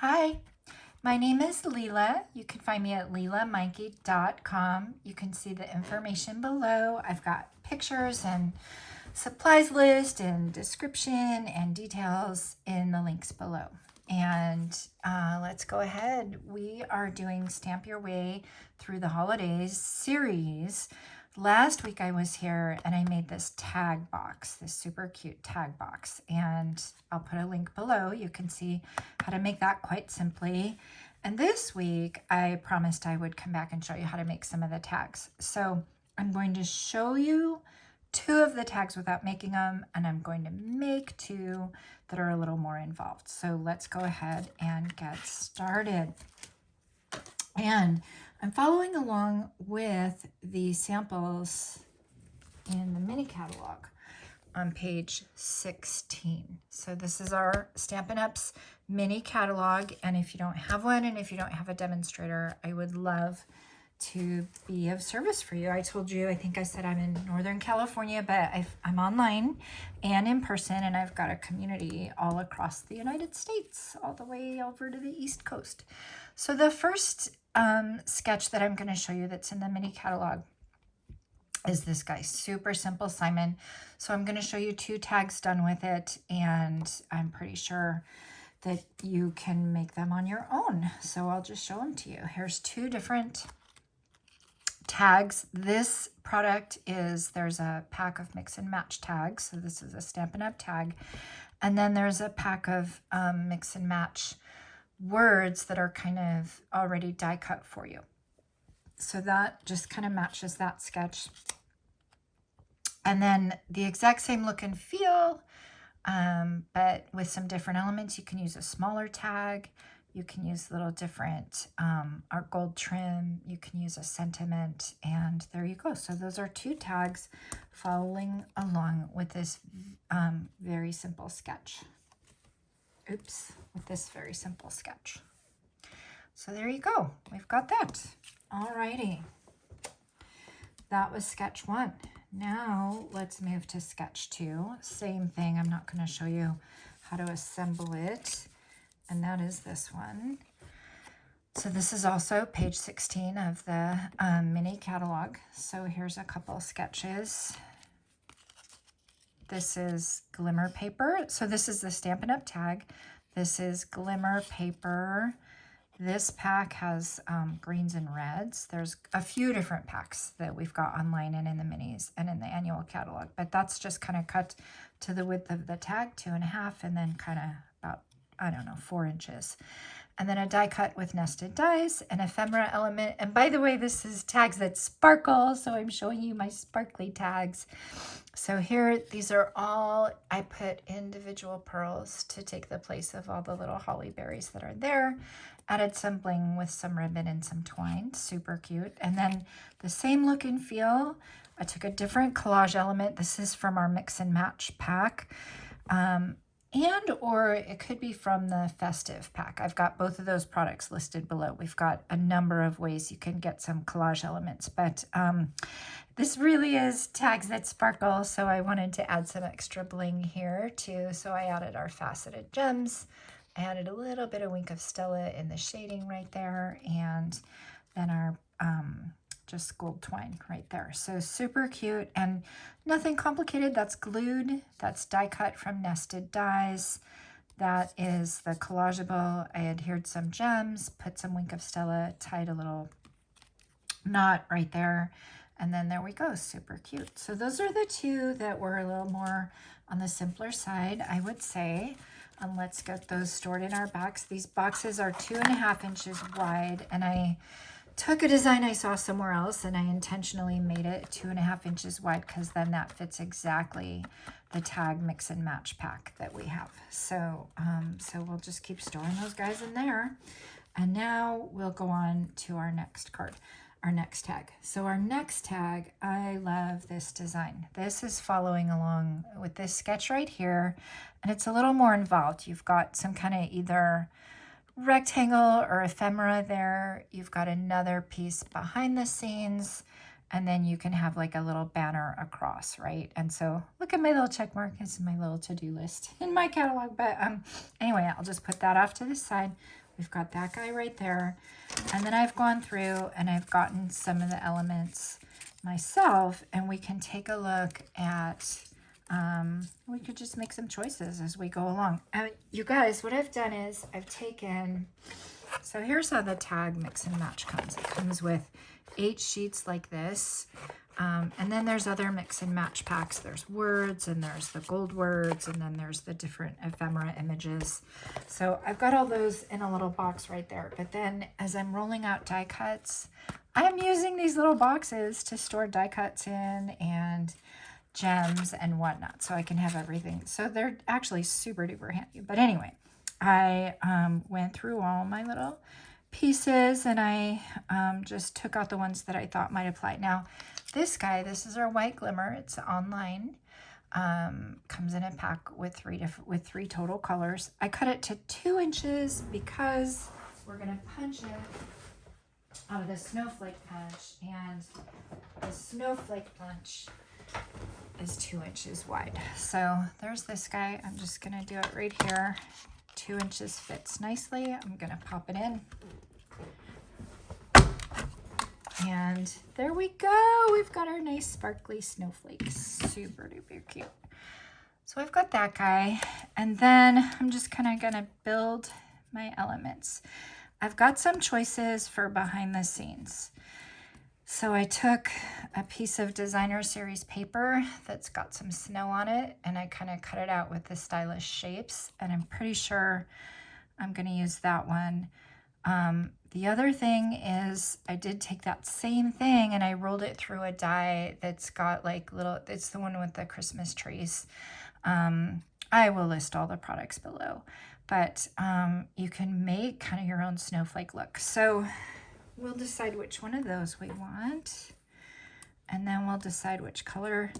Hi, my name is Leela. You can find me at leelamikey.com. You can see the information below. I've got pictures and supplies list and description and details in the links below. And let's go ahead. We are doing Stamp Your Way Through the Holidays series. Last week I was here and I made this tag box, this super cute tag box, and I'll put a link below. You can see how to make that quite simply. And this week I promised I would come back and show you how to make some of the tags. So I'm going to show you two of the tags without making them, and I'm going to make two that are a little more involved. So let's go ahead and get started. And I'm following along with the samples in the mini catalog on page 16. So this is our Stampin' Up's mini catalog. And if you don't have one, and if you don't have a demonstrator, I would love to be of service for you. I told you, I think I said I'm in Northern California, but I'm online and in person, and I've got a community all across the United States, all the way over to the East Coast. So the first sketch that I'm going to show you that's in the mini catalog is this guy, super simple Simon. So I'm going to show you two tags done with it, and I'm pretty sure that you can make them on your own. So I'll just show them to you. Here's two different tags. This product is, there's a pack of mix and match tags. So this is a Stampin' Up tag. And then there's a pack of mix and match words that are kind of already die cut for you. So that just kind of matches that sketch. And then the exact same look and feel, but with some different elements. You can use a smaller tag. You can use a little different art gold trim. You can use a sentiment, and there you go. So those are two tags following along with this very simple sketch. Oops, with this very simple sketch. So there you go. We've got that. Alrighty. That was sketch one. Now let's move to sketch two. Same thing. I'm not going to show you how to assemble it. And that is this one. So this is also page 16 of the mini catalog. So here's a couple sketches. This is glimmer paper. So this is the Stampin' Up tag. This is glimmer paper. This pack has greens and reds. There's a few different packs that we've got online and in the minis and in the annual catalog, but that's just kind of cut to the width of the tag, 2.5, and then kind of about, I don't know, 4 inches. And then a die cut with nested dies, an ephemera element. And by the way, this is tags that sparkle, so I'm showing you my sparkly tags. So here, these are all, I put individual pearls to take the place of all the little holly berries that are there. Added some bling with some ribbon and some twine, super cute. And then the same look and feel. I took a different collage element. This is from our mix and match pack. Or it could be from the festive pack. I've got both of those products listed below. We've got a number of ways you can get some collage elements, but this really is tags that sparkle, so I wanted to add some extra bling here too. So I added our faceted gems. I added a little bit of Wink of Stella in the shading right there, and then our just gold twine right there. So super cute and nothing complicated. That's glued. That's die cut from nested dies. That is the collageable. I adhered some gems, put some Wink of Stella, tied a little knot right there. And then there we go, super cute. So those are the two that were a little more on the simpler side, I would say. And let's get those stored in our box. These boxes are 2.5 inches wide, and I took a design I saw somewhere else and I intentionally made it 2.5 inches wide because then that fits exactly the tag mix and match pack that we have. So, so we'll just keep storing those guys in there. And now we'll go on to our next card, our next tag. So our next tag, I love this design. This is following along with this sketch right here, and it's a little more involved. You've got some kind of either rectangle or ephemera there. You've got another piece behind the scenes, and then you can have like a little banner across, right? And so look at my little check mark. It's my little to-do list in my catalog. But anyway, I'll just put that off to the side. We've got that guy right there. And then I've gone through and I've gotten some of the elements myself, and we can take a look at, we could just make some choices as we go along. You guys, what I've done is I've taken, so here's how the tag mix and match comes. It comes with 8 sheets like this. And then there's other mix and match packs. There's words, and there's the gold words, and then there's the different ephemera images. So I've got all those in a little box right there. But then as I'm rolling out die cuts, I'm using these little boxes to store die cuts in and gems and whatnot, so I can have everything. So they're actually super duper handy. But anyway, I went through all my little pieces, and I just took out the ones that I thought might apply. Now, this guy, this is our white glimmer. It's online. Comes in a pack with three total colors. I cut it to 2 inches because we're gonna punch it out of the snowflake punch, and the snowflake punch is 2 inches wide. So there's this guy. I'm just gonna do it right here. 2 inches fits nicely. I'm gonna pop it in. And there we go. We've got our nice sparkly snowflakes. Super duper cute. So I've got that guy. And then I'm just kind of going to build my elements. I've got some choices for behind the scenes. So I took a piece of designer series paper that's got some snow on it, and I kind of cut it out with the stylish shapes. And I'm pretty sure I'm going to use that one. The other thing is I did take that same thing and I rolled it through a die that's got like little, it's the one with the Christmas trees. I will list all the products below, but you can make kind of your own snowflake look. So we'll decide which one of those we want, and then we'll decide which color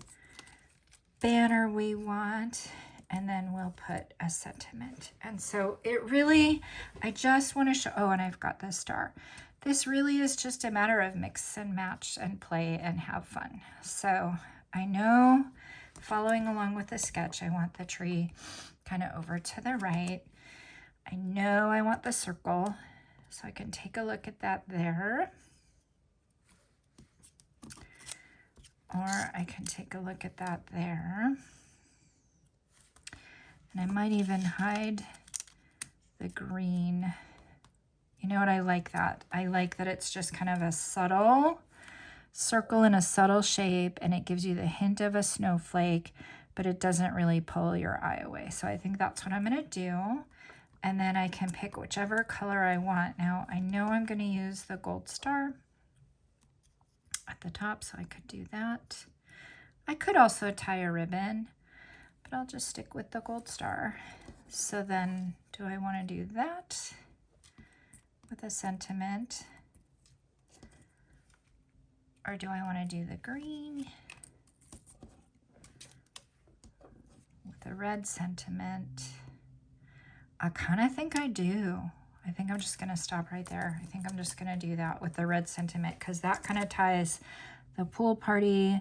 banner we want. And then we'll put a sentiment. And so it really, I just want to show, oh, and I've got the star. This really is just a matter of mix and match and play and have fun. So I know, following along with the sketch, I want the tree kind of over to the right. I know I want the circle, so I can take a look at that there. Or I can take a look at that there. And I might even hide the green. You know what, I like that. I like that it's just kind of a subtle circle in a subtle shape, and it gives you the hint of a snowflake, but it doesn't really pull your eye away. So I think that's what I'm gonna do. And then I can pick whichever color I want. Now, I know I'm gonna use the gold star at the top, so I could do that. I could also tie a ribbon, but I'll just stick with the gold star. So then, do I want to do that with a sentiment? Or do I want to do the green with the red sentiment? I kind of think I do. I think I'm just going to stop right there. I think I'm just going to do that with the red sentiment, because that kind of ties the pool party,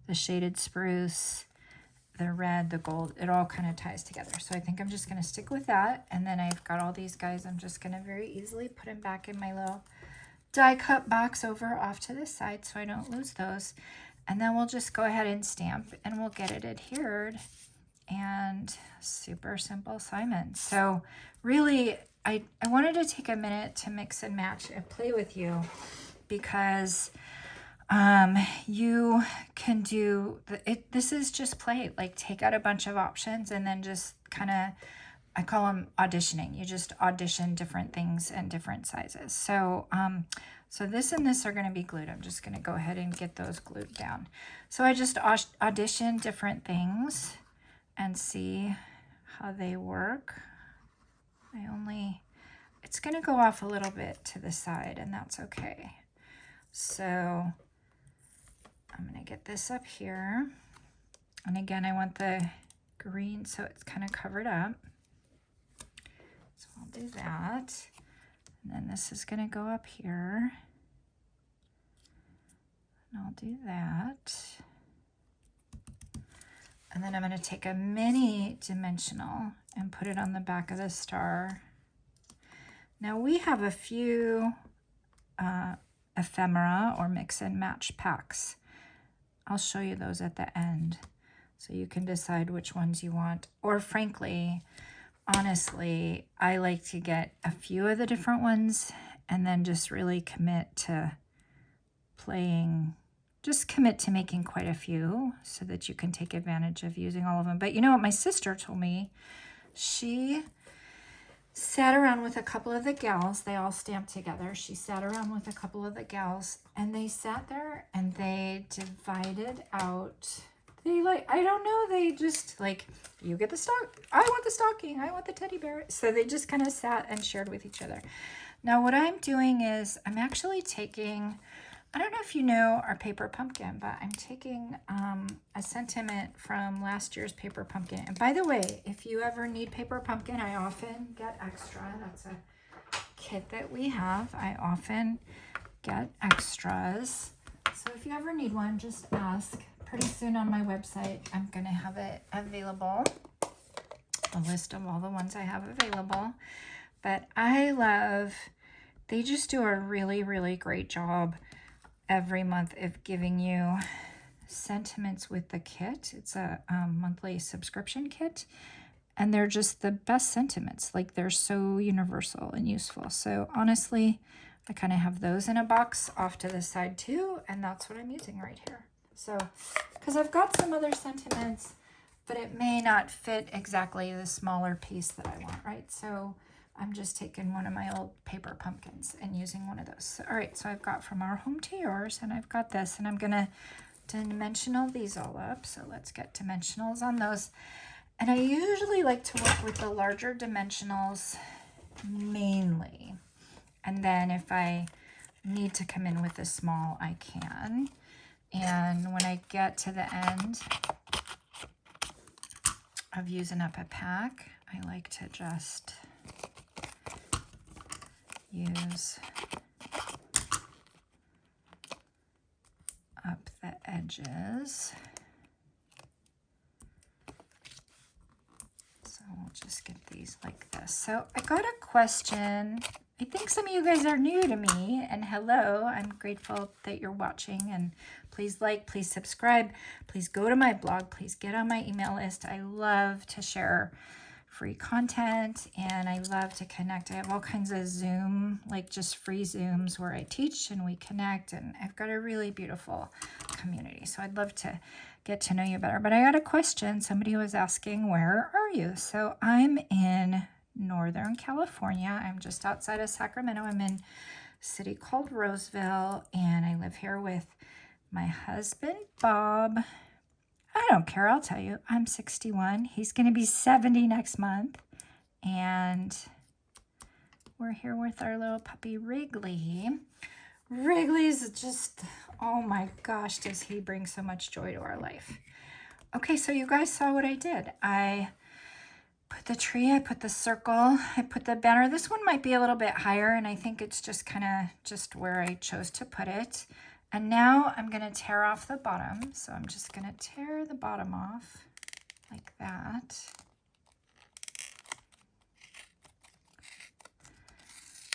the shaded spruce, the red, the gold, it all kind of ties together. So I think I'm just going to stick with that. And then I've got all these guys. I'm just going to very easily put them back in my little die cut box over off to the side so I don't lose those. And then we'll just go ahead and stamp, and we'll get it adhered. And super simple assignment. So really, I wanted to take a minute to mix and match and play with you, because you can do it. This is just play, like take out a bunch of options and then just kind of, I call them auditioning. You just audition different things and different sizes. So, so this and this are going to be glued. I'm just going to go ahead and get those glued down. So I just audition different things and see how they work. It's going to go off a little bit to the side, and that's okay. So I'm going to get this up here. And again, I want the green so it's kind of covered up. So I'll do that. And then this is going to go up here. And I'll do that. And then I'm going to take a mini dimensional and put it on the back of the star. Now we have a few ephemera or mix and match packs. I'll show you those at the end so you can decide which ones you want. Or frankly, honestly, I like to get a few of the different ones and then just really commit to playing, just commit to making quite a few so that you can take advantage of using all of them. But you know what my sister told me? She sat around with a couple of the gals. They all stamped together. She sat around with a couple of the gals and they sat there and they divided out. They I don't know, they just you get the stock. I want the stocking. I want the teddy bear. So they just kind of sat and shared with each other. Now what I'm doing is I'm actually taking, I don't know if you know our paper pumpkin, but I'm taking a sentiment from last year's paper pumpkin. And by the way, if you ever need paper pumpkin, I often get extra. That's a kit that we have. I often get extras. So if you ever need one, just ask. Pretty soon on my website, I'm going to have it available. A list of all the ones I have available. But I love, they just do a really, really great job every month of giving you sentiments with the kit. It's a monthly subscription kit, and they're just the best sentiments. Like, they're so universal and useful. So honestly, I kind of have those in a box off to the side too, and that's what I'm using right here. So, because I've got some other sentiments, but it may not fit exactly the smaller piece that I want, right? So I'm just taking one of my old paper pumpkins and using one of those. So, all right, so I've got From Our Home to Yours, and I've got this, and I'm going to dimensional these all up. So let's get dimensionals on those. And I usually like to work with the larger dimensionals mainly. And then if I need to come in with a small, I can. And when I get to the end of using up a pack, I like to just use up the edges. So we'll just get these like this. So I got a question. I think some of you guys are new to me, and hello, I'm grateful that you're watching, and please like, please subscribe, please go to my blog, please get on my email list. I love to share free content, and I love to connect. I have all kinds of Zoom, like just free Zooms where I teach and we connect, and I've got a really beautiful community. So I'd love to get to know you better. But I got a question. Somebody was asking, where are you? So I'm in Northern California. I'm just outside of Sacramento. I'm in a city called Roseville, and I live here with my husband, Bob. I don't care, I'll tell you. I'm 61. He's going to be 70 next month. And we're here with our little puppy, Wrigley. Wrigley's just, oh my gosh, does he bring so much joy to our life. Okay, so you guys saw what I did. I put the tree, I put the circle, I put the banner. This one might be a little bit higher, and I think it's just kind of just where I chose to put it. And now I'm going to tear off the bottom. So I'm just going to tear the bottom off like that.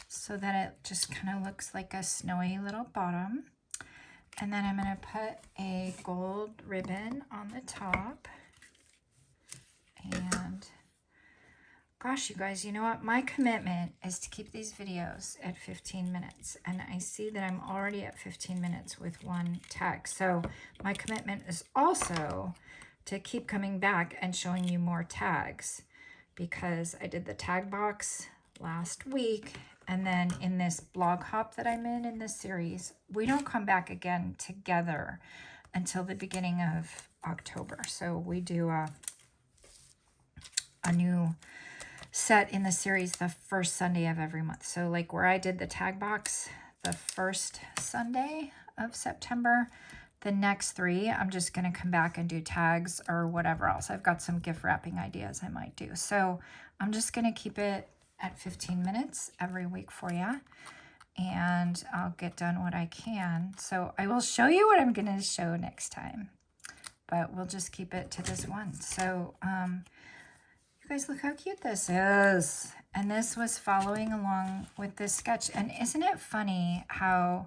So that it just kind of looks like a snowy little bottom. And then I'm going to put a gold ribbon on the top. And gosh, you guys, you know what? My commitment is to keep these videos at 15 minutes. And I see that I'm already at 15 minutes with one tag. So my commitment is also to keep coming back and showing you more tags, because I did the tag box last week. And then in this blog hop that I'm in this series, we don't come back again together until the beginning of October. So we do a new set in the series the first Sunday of every month. So like where I did the tag box the first Sunday of September, the next 3, I'm just going to come back and do tags or whatever else. I've got some gift wrapping ideas I might do. So I'm just going to keep it at 15 minutes every week for you, and I'll get done what I can. So I will show you what I'm going to show next time, but we'll just keep it to this one. So You guys, look how cute this is. And this was following along with this sketch. And isn't it funny how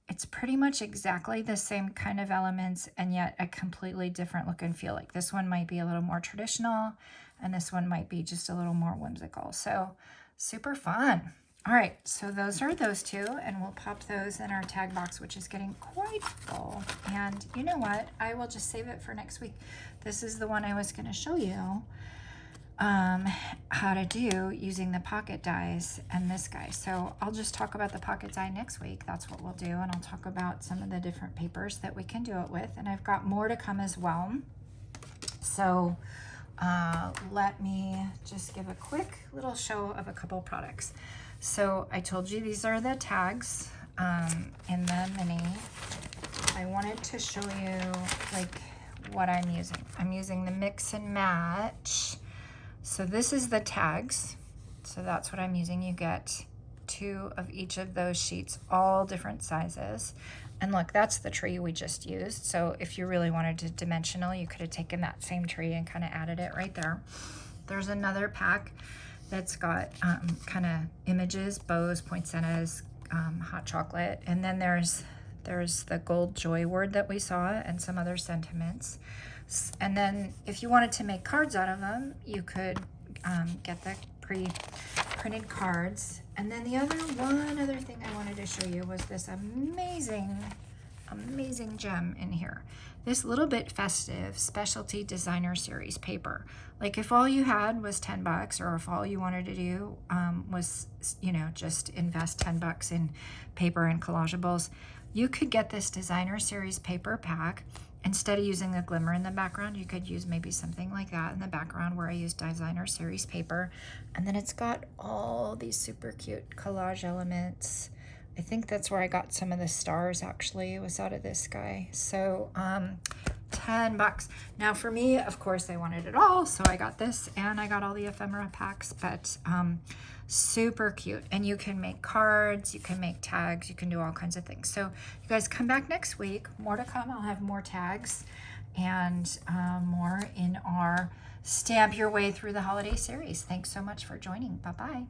it's pretty much exactly the same kind of elements and yet a completely different look and feel. Like this one might be a little more traditional and this one might be just a little more whimsical. So super fun. All right, so those are those two, and we'll pop those in our tag box, which is getting quite full. And you know what? I will just save it for next week. This is the one I was going to show you how to do using the pocket dies and this guy. So I'll just talk about the pocket die next week. That's what we'll do. And I'll talk about some of the different papers that we can do it with. And I've got more to come as well. So let me just give a quick little show of a couple products. So I told you these are the tags in the mini. I wanted to show you like what I'm using. I'm using the mix and match. So this is the tags. So that's what I'm using. You get 2 of each of those sheets, all different sizes. And look, that's the tree we just used. So if you really wanted to dimensional, you could have taken that same tree and kind of added it right there. There's another pack that's got kind of images, bows, poinsettias, hot chocolate. And then there's the gold joy word that we saw and some other sentiments. And then if you wanted to make cards out of them, you could get the pre-printed cards. And then the one other thing I wanted to show you was this amazing gem in here. This little bit festive specialty designer series paper. Like if all you had was $10, or if all you wanted to do was, you know, just invest $10 in paper and collageables, you could get this designer series paper pack. Instead of using the glimmer in the background, you could use maybe something like that in the background where I use designer series paper. And then it's got all these super cute collage elements. I think that's where I got some of the stars, actually. It was out of this guy. So $10. Now for me, of course, I wanted it all. So I got this and I got all the ephemera packs, but super cute. And you can make cards, you can make tags, you can do all kinds of things. So you guys come back next week. More to come. I'll have more tags and more in our Stamp Your Way Through the Holiday series. Thanks so much for joining. Bye-bye.